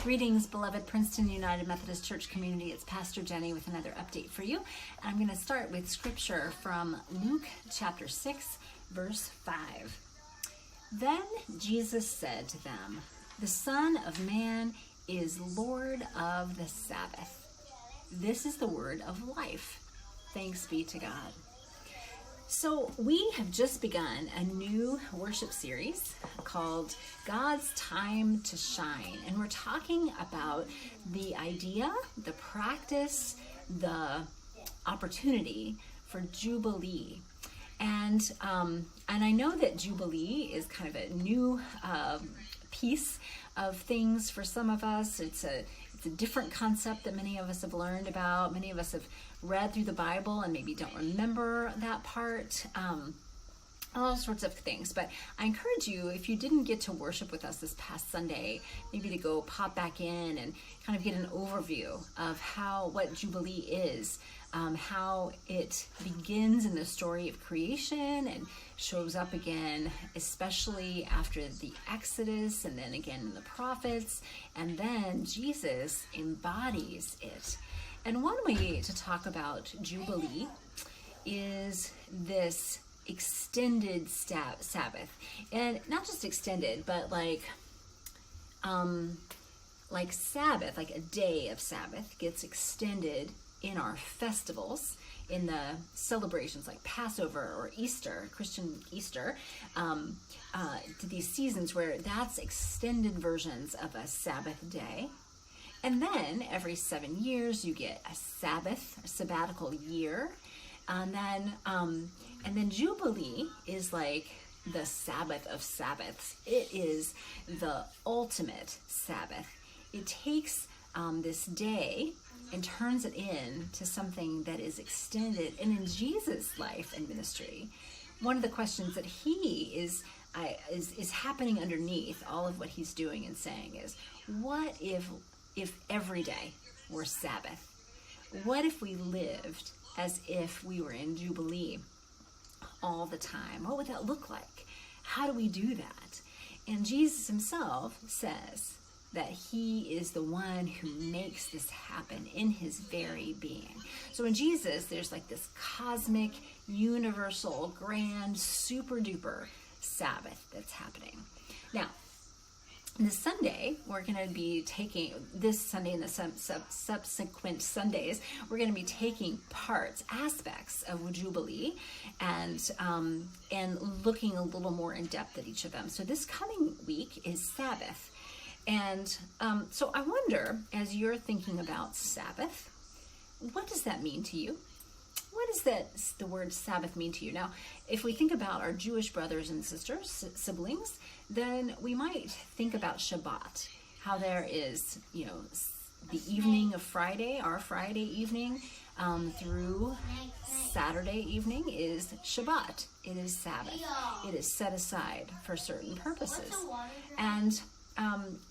Greetings, beloved Princeton United Methodist Church community. It's Pastor Jenny with another update for you. I'm going to start with scripture from Luke chapter 6, verse 5. Then Jesus said to them, "The Son of Man is Lord of the Sabbath." This is the word of life. Thanks be to God. So we have just begun a new worship series called God's Time to Shine. And we're talking about the idea, the practice, the opportunity for Jubilee. And I know that Jubilee is kind of a new piece of things for some of us. It's a different concept that many of us have learned about. Many of us have read through the Bible and maybe don't remember that part. All sorts of things. But I encourage you, if you didn't get to worship with us this past Sunday, maybe to go pop back in and kind of get an overview of what Jubilee is, how it begins in the story of creation and shows up again, especially after the Exodus and then again in the prophets, and then Jesus embodies it. And one way to talk about Jubilee is this extended Sabbath, and not just extended, but like Sabbath, like a day of Sabbath gets extended in our festivals, in the celebrations like Passover or Easter, Christian Easter, to these seasons where that's extended versions of a Sabbath day. And then every 7 years you get a sabbatical year. And then Jubilee is like the Sabbath of Sabbaths. It is the ultimate Sabbath. It takes this day and turns it into something that is extended. And in Jesus' life and ministry, one of the questions that he is happening underneath all of what he's doing and saying is, what if every day were Sabbath? What if we lived as if we were in Jubilee all the time? What would that look like? How do we do that? And Jesus himself says that he is the one who makes this happen in his very being. So in Jesus, there's like this cosmic, universal, grand, super duper Sabbath that's happening. Now, this Sunday, we're going to be taking, this Sunday and the subsequent Sundays, we're going to be taking aspects of Jubilee and looking a little more in depth at each of them. So this coming week is Sabbath. And so I wonder, as you're thinking about Sabbath, what does that mean to you? What does the word Sabbath mean to you? Now, if we think about our Jewish brothers and sisters, siblings, then we might think about Shabbat, how there is, the evening of Friday, our Friday evening, through Saturday evening is Shabbat. It is Sabbath. It is set aside for certain purposes. And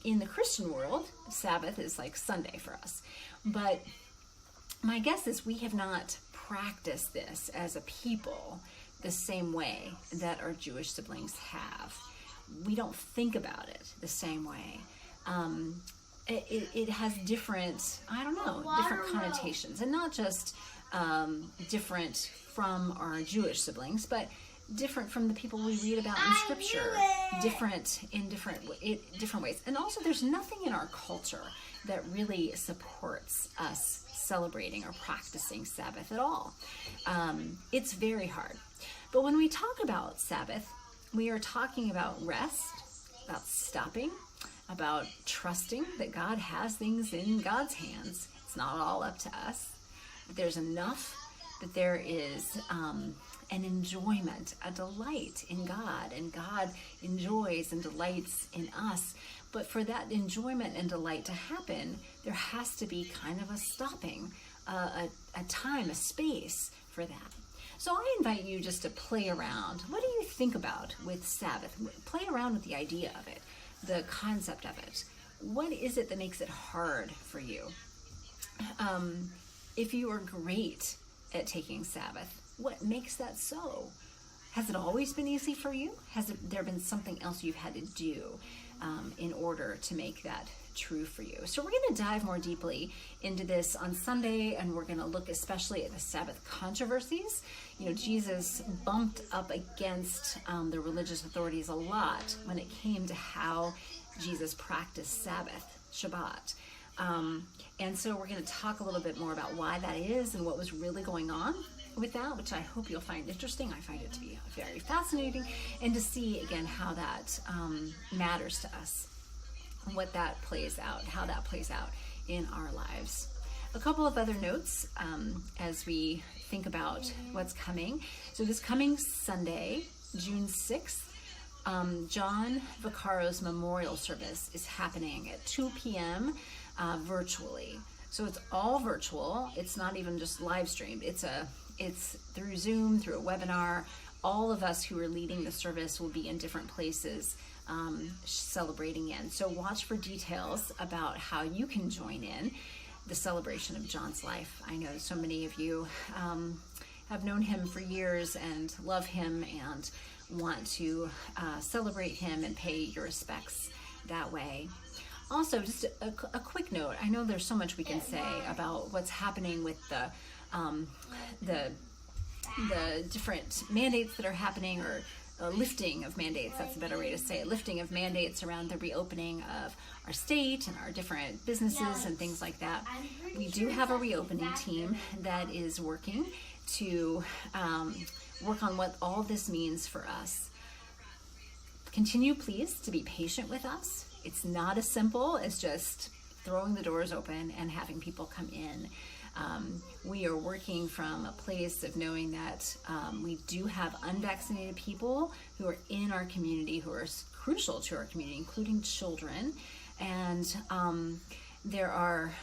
in the Christian world, Sabbath is like Sunday for us. But my guess is we have not practiced this as a people the same way that our Jewish siblings have. We don't think about it the same way. It has different connotations, and not just different from our Jewish siblings, but different from the people we read about in Scripture, different in different ways. And also, there's nothing in our culture that really supports us celebrating or practicing Sabbath at all. It's very hard. But when we talk about Sabbath, we are talking about rest, about stopping, about trusting that God has things in God's hands. It's not all up to us. That there's enough, that there is an enjoyment, a delight in God, and God enjoys and delights in us. But for that enjoyment and delight to happen, there has to be kind of a stopping, a time, a space for that. So I invite you just to play around. What do you think about with Sabbath? Play around with the idea of it, the concept of it. What is it that makes it hard for you? If you are great at taking Sabbath, what makes that so? Has it always been easy for you? Has there been something else you've had to do? in order to make that true for you. So we're going to dive more deeply into this on Sunday, and we're going to look especially at the Sabbath controversies. Jesus bumped up against the religious authorities a lot when it came to how Jesus practiced Sabbath, Shabbat. And so we're going to talk a little bit more about why that is and what was really going on with that, which I hope you'll find interesting. I find it to be very fascinating, and to see again how that matters to us, what that plays out, how that plays out in our lives. A couple of other notes as we think about what's coming. So this coming Sunday, June 6th, John Vaccaro's memorial service is happening at 2 p.m. Virtually. So it's all virtual. It's not even just live streamed. It's through Zoom, through a webinar. All of us who are leading the service will be in different places celebrating in. So watch for details about how you can join in the celebration of John's life. I know so many of you have known him for years and love him and want to celebrate him and pay your respects that way. Also, just a quick note. I know there's so much we can say about what's happening with the different mandates that are happening, or lifting of mandates, that's a better way to say it, lifting of mandates around the reopening of our state and our different businesses and things like that. We do have a reopening team that is working to work on what all this means for us. Continue, please, to be patient with us. It's not as simple as just throwing the doors open and having people come in. We are working from a place of knowing that we do have unvaccinated people who are in our community, who are crucial to our community, including children. And there are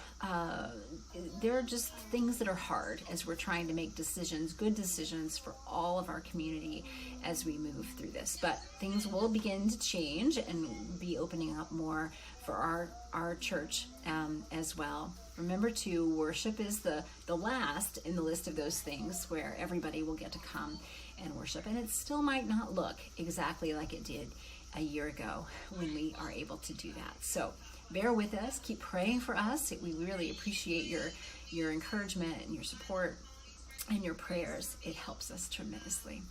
just things that are hard as we're trying to make decisions, good decisions for all of our community as we move through this. But things will begin to change and be opening up more for our church as well. Remember to worship is the last in the list of those things where everybody will get to come and worship. And it still might not look exactly like it did a year ago when we are able to do that. So bear with us, keep praying for us. We really appreciate your encouragement and your support and your prayers. It helps us tremendously.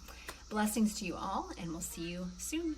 Blessings to you all, and we'll see you soon.